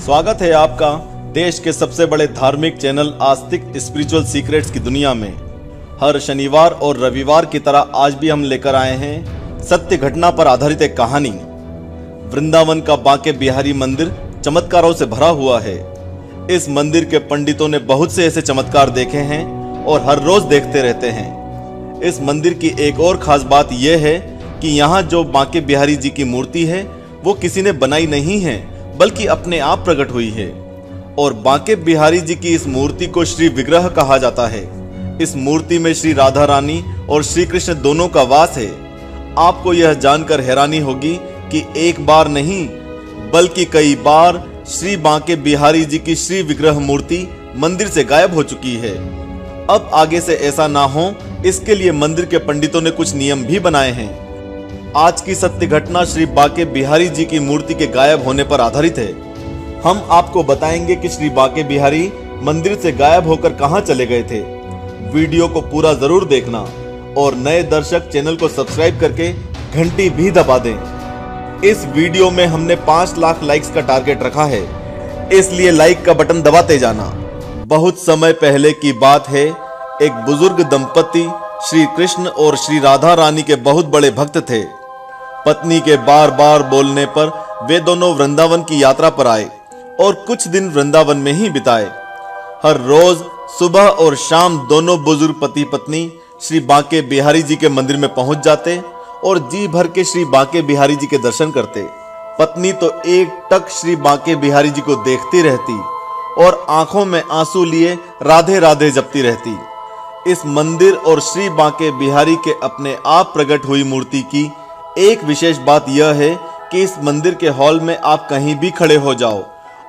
स्वागत है आपका देश के सबसे बड़े धार्मिक चैनल आस्तिक स्पिरिचुअल सीक्रेट्स की दुनिया में। हर शनिवार और रविवार की तरह आज भी हम लेकर आए हैं सत्य घटना पर आधारित एक कहानी। वृंदावन का बांके बिहारी मंदिर चमत्कारों से भरा हुआ है। इस मंदिर के पंडितों ने बहुत से ऐसे चमत्कार देखे हैं और हर रोज देखते रहते हैं। इस मंदिर की एक और खास बात यह है कि यहाँ जो बांके बिहारी जी की मूर्ति है वो किसी ने बनाई नहीं है, बल्कि अपने आप प्रकट हुई है। और बांके बिहारी जी की इस मूर्ति को श्री विग्रह कहा जाता है। इस मूर्ति में श्री राधा रानी और श्री कृष्ण दोनों का वास है। आपको यह जानकर हैरानी होगी कि एक बार नहीं बल्कि कई बार श्री बांके बिहारी जी की श्री विग्रह मूर्ति मंदिर से गायब हो चुकी है। अब आगे से ऐसा ना हो, इसके लिए मंदिर के पंडितों ने कुछ नियम भी बनाए हैं। आज की सत्य घटना श्री बांके बिहारी जी की मूर्ति के गायब होने पर आधारित है। हम आपको बताएंगे कि श्री बांके बिहारी मंदिर से गायब होकर कहां चले गए थे। वीडियो को पूरा जरूर देखना और नए दर्शक चैनल को सब्सक्राइब करके घंटी भी दबा दें। इस वीडियो में हमने 5 लाख लाइक्स का टारगेट रखा है, इसलिए लाइक का बटन दबाते जाना। बहुत समय पहले की बात है। एक बुजुर्ग दंपति श्री कृष्ण और श्री राधा रानी के बहुत बड़े भक्त थे। पत्नी के बार बार बोलने पर वे दोनों वृंदावन की यात्रा पर आए और कुछ दिन वृंदावन में ही बिताए। हर रोज सुबह और शाम दोनों बुजुर्ग पति पत्नी श्री बांके बिहारी जी के मंदिर में पहुंच जाते और जी भर के श्री बांके बिहारी जी के दर्शन करते। पत्नी तो एक टक श्री बांके बिहारी जी को देखती रहती और आंखों में आंसू लिए राधे राधे जपती रहती। इस मंदिर और श्री बांके बिहारी के अपने आप प्रकट हुई मूर्ति की एक विशेष बात यह है कि इस मंदिर के हॉल में आप कहीं भी खड़े हो जाओ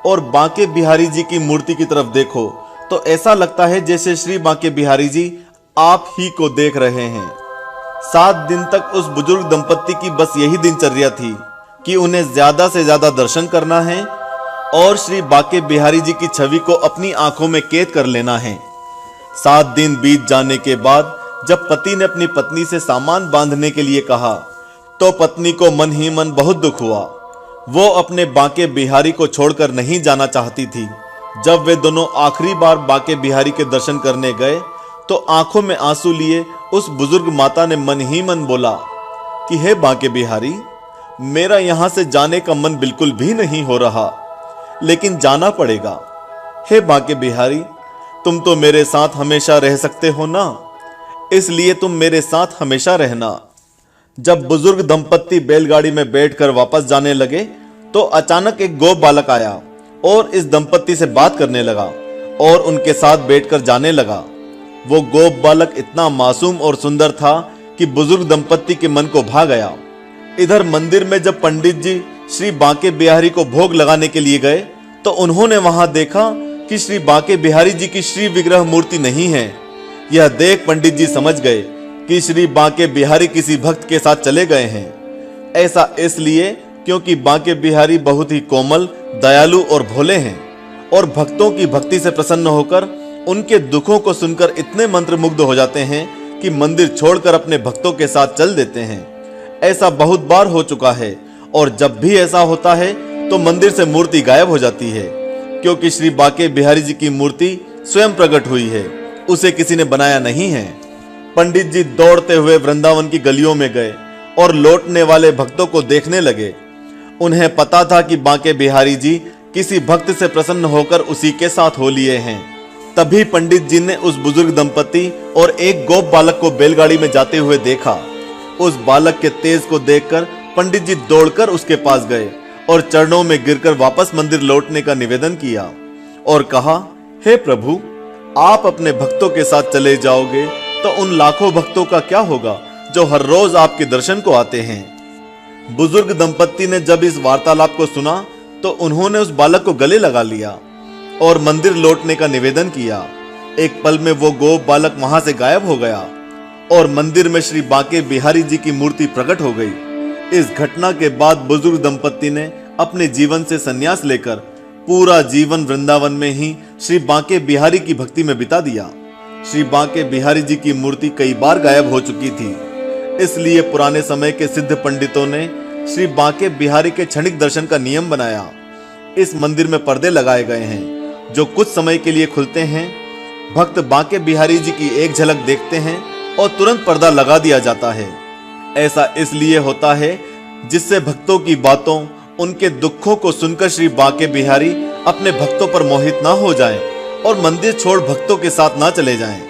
और बांके बिहारी जी की मूर्ति की तरफ देखो तो ऐसा लगता है जैसे श्री बांके बिहारी जी आप ही को देख रहे हैं। 7 दिन तक उस बुजुर्ग दंपत्ति की बस यही दिनचर्या थी कि उन्हें ज्यादा से ज्यादा दर्शन करना है और श्री बांके बिहारी जी की छवि को अपनी आंखों में कैद कर लेना है। 7 दिन बीत जाने के बाद जब पति ने अपनी पत्नी से सामान बांधने के लिए कहा तो पत्नी को मन ही मन बहुत दुख हुआ। वो अपने बांके बिहारी को छोड़कर नहीं जाना चाहती थी। जब वे दोनों आखिरी बार बांके बिहारी के दर्शन करने गए तो आंखों में आंसू लिए उस बुजुर्ग माता ने मन ही मन बोला कि हे बांके बिहारी, मेरा यहां से जाने का मन बिल्कुल भी नहीं हो रहा, लेकिन जाना पड़ेगा। हे बांके बिहारी, तुम तो मेरे साथ हमेशा रह सकते हो ना, इसलिए तुम मेरे साथ हमेशा रहना। जब बुजुर्ग दंपत्ति बैलगाड़ी में बैठकर वापस जाने लगे तो अचानक एक गोप बालक आया और इस दंपत्ति से बात करने लगा और उनके साथ बैठकर जाने लगा। वो गोप बालक इतना मासूम और सुंदर था कि बुजुर्ग दंपत्ति के मन को भा गया। इधर मंदिर में जब पंडित जी श्री बांके बिहारी को भोग लगाने के लिए गए तो उन्होंने वहां देखा कि श्री बांके बिहारी जी की श्री विग्रह मूर्ति नहीं है। यह देख पंडित जी समझ गए कि श्री बांके बिहारी किसी भक्त के साथ चले गए हैं। ऐसा इसलिए क्योंकि बांके बिहारी बहुत ही कोमल, दयालु और भोले हैं और भक्तों की भक्ति से प्रसन्न होकर उनके दुखों को सुनकर इतने मंत्रमुग्ध हो जाते हैं कि मंदिर छोड़कर अपने भक्तों के साथ चल देते हैं। ऐसा बहुत बार हो चुका है और जब भी ऐसा होता है तो मंदिर से मूर्ति गायब हो जाती है, क्योंकि श्री बांके बिहारी जी की मूर्ति स्वयं प्रकट हुई है, उसे किसी ने बनाया नहीं है। पंडित जी दौड़ते हुए वृंदावन की गलियों में गए और लौटने वाले भक्तों को देखने लगे। उन्हें पता था कि बांके बिहारी जी किसी भक्त से प्रसन्न होकर उसी के साथ हो लिए हैं। तभी पंडित जी ने उस बुजुर्ग दंपति और एक गोप बालक को बैलगाड़ी में जाते हुए देखा। उस बालक के तेज को देखकर पंडित जी दौड़कर उसके पास गए और चरणों में गिरकर वापस मंदिर लौटने का निवेदन किया और कहा, हे प्रभु, आप अपने भक्तों के साथ चले जाओगे तो उन लाखों भक्तों का क्या होगा जो हर रोज आपके दर्शन को आते हैं। बुजुर्ग दंपत्ति ने जब इस वार्तालाप को सुना तो उन्होंने उस बालक को गले लगा लिया और मंदिर लौटने का निवेदन किया। एक पल में वो गोप बालक वहां से गायब हो गया और मंदिर में श्री बांके बिहारी जी की मूर्ति प्रकट हो गई। इस घटना के बाद बुजुर्ग दंपत्ति ने अपने जीवन से संन्यास लेकर पूरा जीवन वृंदावन में ही श्री बांके बिहारी की भक्ति में बिता दिया। श्री बांके बिहारी जी की मूर्ति कई बार गायब हो चुकी थी, इसलिए पुराने समय के सिद्ध पंडितों ने श्री बांके बिहारी के क्षणिक दर्शन का नियम बनाया इस मंदिर में पर्दे लगाए गए हैं जो कुछ समय के लिए खुलते हैं। भक्त बांके बिहारी जी की एक झलक देखते हैं और तुरंत पर्दा लगा दिया जाता है। ऐसा इसलिए होता है जिससे भक्तों की बातों, उनके दुखों को सुनकर श्री बांके बिहारी अपने भक्तों पर मोहित ना हो जाएं और मंदिर छोड़ भक्तों के साथ ना चले जाएं।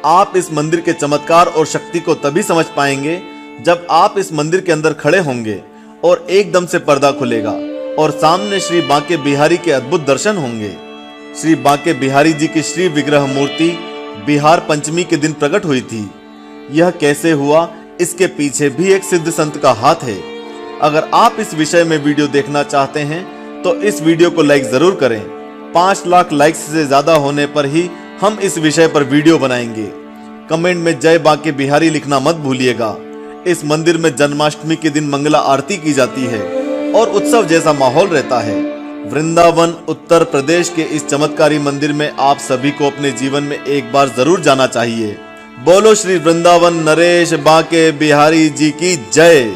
आप इस मंदिर के चमत्कार और शक्ति को तभी समझ पाएंगे जब आप इस मंदिर के अंदर खड़े होंगे और एकदम से पर्दा खुलेगा और सामने श्री बांके बिहारी के अद्भुत दर्शन होंगे। श्री बांके बिहारी जी की श्री विग्रह मूर्ति बिहार पंचमी के दिन प्रकट हुई थी। यह कैसे हुआ, इसके पीछे भी एक सिद्ध संत का हाथ है। अगर आप इस विषय में वीडियो देखना चाहते हैं तो इस वीडियो को लाइक जरूर करें। 5 लाख लाइक्स से ज्यादा होने पर ही हम इस विषय पर वीडियो बनाएंगे। कमेंट में जय बांके बिहारी लिखना मत भूलिएगा। इस मंदिर में जन्माष्टमी के दिन मंगला आरती की जाती है और उत्सव जैसा माहौल रहता है। वृंदावन उत्तर प्रदेश के इस चमत्कारी मंदिर में आप सभी को अपने जीवन में एक बार जरूर जाना चाहिए। बोलो श्री वृंदावन नरेश बांके बिहारी जी की जय।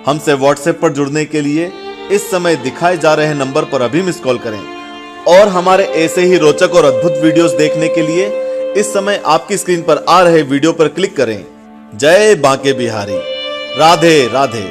हमसे व्हाट्सएप पर जुड़ने के लिए इस समय दिखाए जा रहे नंबर पर अभी मिस कॉल करें और हमारे ऐसे ही रोचक और अद्भुत वीडियोस देखने के लिए इस समय आपकी स्क्रीन पर आ रहे वीडियो पर क्लिक करें। जय बांके बिहारी। राधे राधे।